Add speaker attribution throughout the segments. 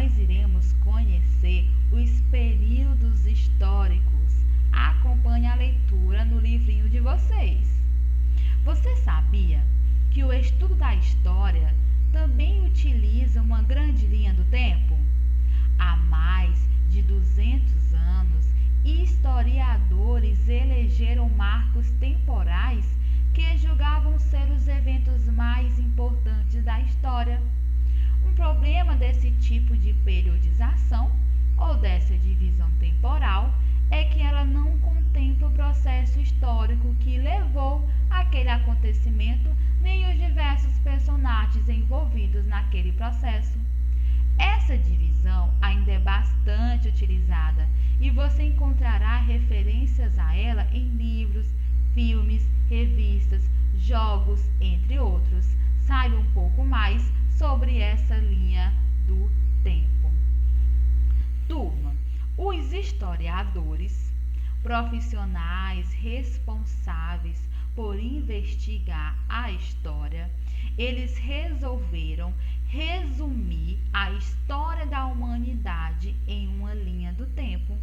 Speaker 1: nós iremos conhecer os períodos históricos. Acompanhe a leitura no livrinho de vocês. Você sabia que o estudo da história também utiliza uma grande linha do tempo? Há mais de 200 anos, historiadores elegeram marcos temporais que julgavam ser os eventos mais importantes da história. Um problema desse tipo de periodização ou dessa divisão temporal é que ela não contempla o processo histórico que levou àquele acontecimento, nem os diversos personagens envolvidos naquele processo. Essa divisão ainda é bastante utilizada e você encontrará referências a ela em livros, filmes, revistas, jogos, entre outros. Saiba um pouco mais sobre essa linha do tempo. Turma, os historiadores, profissionais responsáveis por investigar a história, eles resolveram resumir a história da humanidade em uma linha do tempo.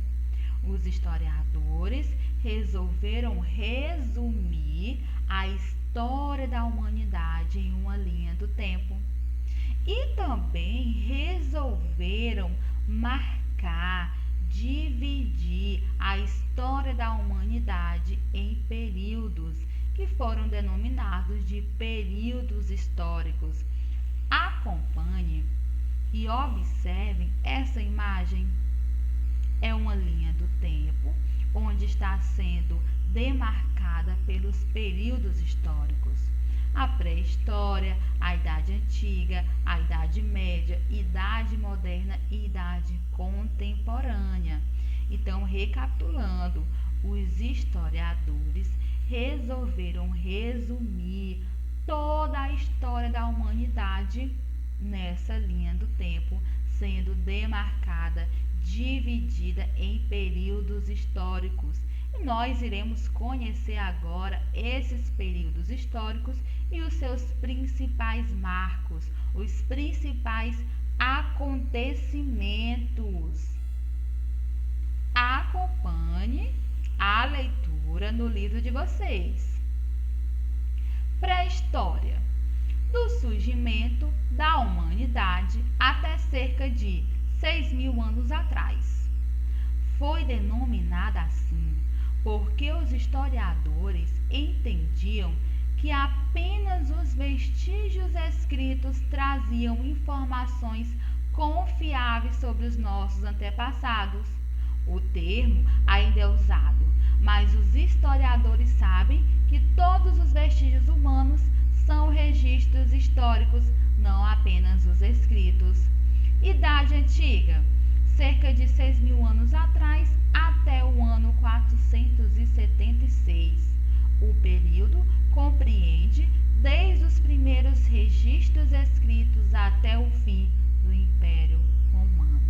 Speaker 1: Os historiadores resolveram resumir a história da humanidade em uma linha do tempo. E também resolveram marcar, dividir a história da humanidade em períodos, que foram denominados de períodos históricos. Acompanhe e observem essa imagem. É uma linha do tempo onde está sendo demarcada pelos períodos históricos. A pré-história, a Idade Antiga, a Idade Média, Idade Moderna e Idade Contemporânea. Então, recapitulando, os historiadores resolveram resumir toda a história da humanidade nessa linha do tempo, sendo demarcada, dividida em períodos históricos. E nós iremos conhecer agora esses períodos históricos e os seus principais marcos, os principais acontecimentos. Acompanhe a leitura no livro de vocês. Pré-história. Do surgimento da humanidade até cerca de 6.000 anos atrás. Foi denominada assim porque os historiadores entendiam que apenas os vestígios escritos traziam informações confiáveis sobre os nossos antepassados. O termo ainda é usado, mas os historiadores sabem que todos os vestígios humanos são registros históricos, não apenas os escritos. Idade Antiga, cerca de 6.000 anos atrás até o ano 476. O período compreende desde os primeiros registros escritos até o fim do Império Romano.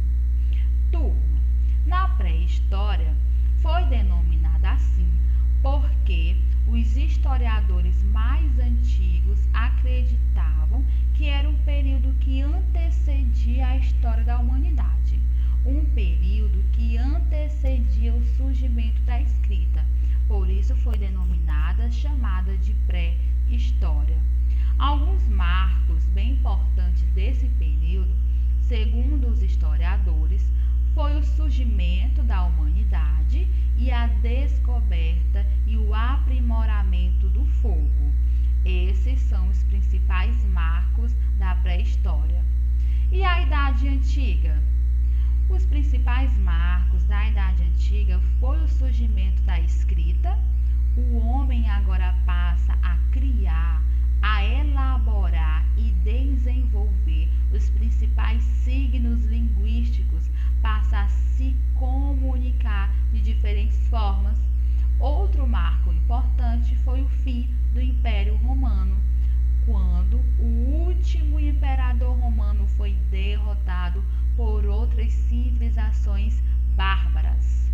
Speaker 1: Turma, na pré-história foi denominada assim porque os historiadores mais antigos acreditavam que era um período que antecedia a história da humanidade, um período que antecedia o surgimento da escrita. Por isso foi chamada de pré-história. Alguns marcos bem importantes desse período, segundo os historiadores, foi o surgimento da humanidade e a descoberta e o aprimoramento do fogo. Esses são os principais marcos da pré-história. E a Idade Antiga? Os principais marcos da Idade Antiga foi o surgimento da escrita. O homem agora passa a criar, a elaborar e desenvolver os principais signos linguísticos, passa a se comunicar de diferentes formas. Outro marco importante foi o fim do Império Romano, quando o último imperador romano foi derrotado por outras civilizações bárbaras.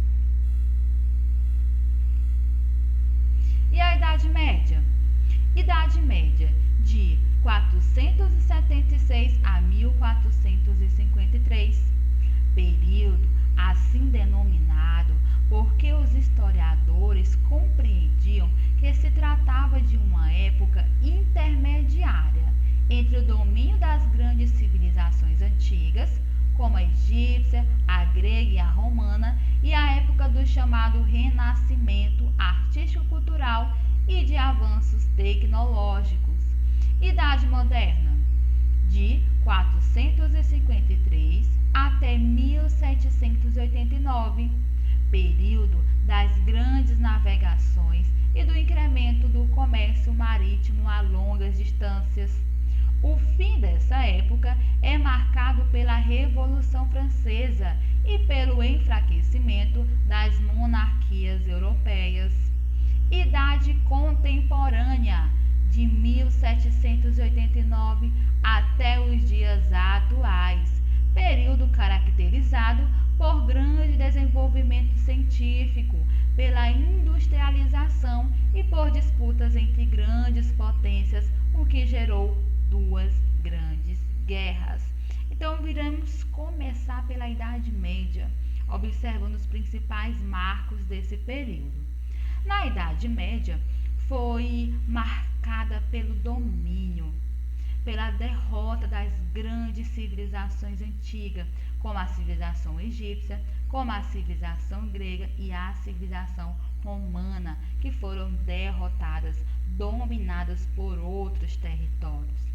Speaker 1: E a Idade Média? Idade Média de 476 a 1453. período assim denominado porque os historiadores compreendiam que se tratava de uma época intermediária entre o domínio das grandes civilizações antigas, como a egípcia, a grega e a romana, e a época do chamado renascimento artístico-cultural e de avanços tecnológicos. Idade Moderna, de 453 até 1789, período das grandes navegações e do incremento do comércio marítimo a longas distâncias. O fim dessa época é marcado pela Revolução Francesa e pelo enfraquecimento das monarquias europeias. Idade Contemporânea, de 1789 até os dias atuais, período caracterizado por grande desenvolvimento científico, pela industrialização e por disputas entre grandes potências, o que gerou duas grandes guerras. Então, iremos começar pela Idade Média, observando os principais marcos desse período. Na Idade Média, foi marcada pelo domínio, pela derrota das grandes civilizações antigas, como a civilização egípcia, como a civilização grega e a civilização romana, que foram derrotadas, dominadas por outros territórios.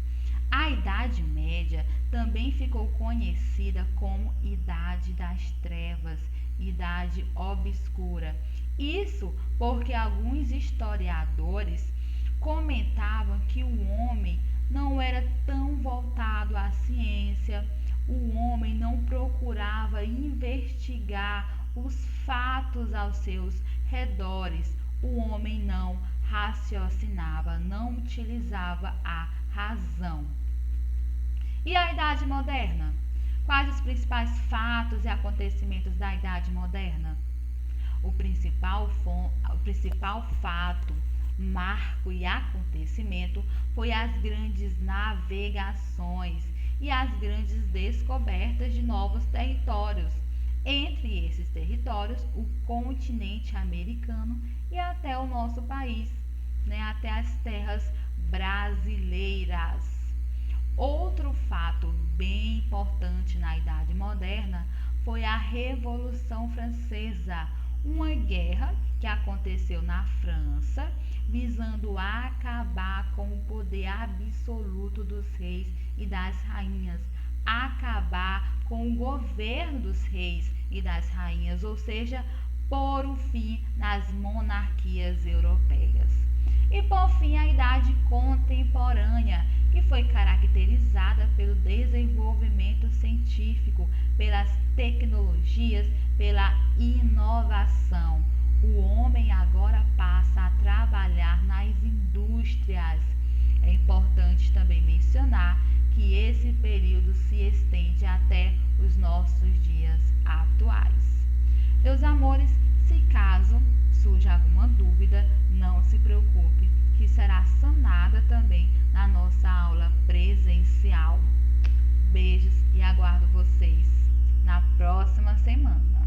Speaker 1: A Idade Média também ficou conhecida como Idade das Trevas, Idade Obscura. Isso porque alguns historiadores comentavam que o homem não era tão voltado à ciência, o homem não procurava investigar os fatos aos seus redores, o homem não raciocinava, não utilizava a razão. E a Idade Moderna? Quais os principais fatos e acontecimentos da Idade Moderna? O principal fato, marco e acontecimento foi as grandes navegações e as grandes descobertas de novos territórios. Entre esses territórios, o continente americano e até o nosso país, até as terras brasileiras. Outro fato bem importante na Idade Moderna foi a Revolução Francesa, uma guerra que aconteceu na França, visando acabar com o poder absoluto dos reis e das rainhas, acabar com o governo dos reis e das rainhas, ou seja, pôr o fim nas monarquias europeias. E por fim, a Idade Contemporânea, que foi caracterizada pelo desenvolvimento científico, pelas tecnologias, pela inovação. O homem agora passa a trabalhar nas indústrias. É importante também mencionar que esse período se estende até os nossos dias atuais. Meus amores, se caso surja alguma dúvida, não se preocupe, que será sanada também na nossa aula presencial. Beijos e aguardo vocês na próxima semana.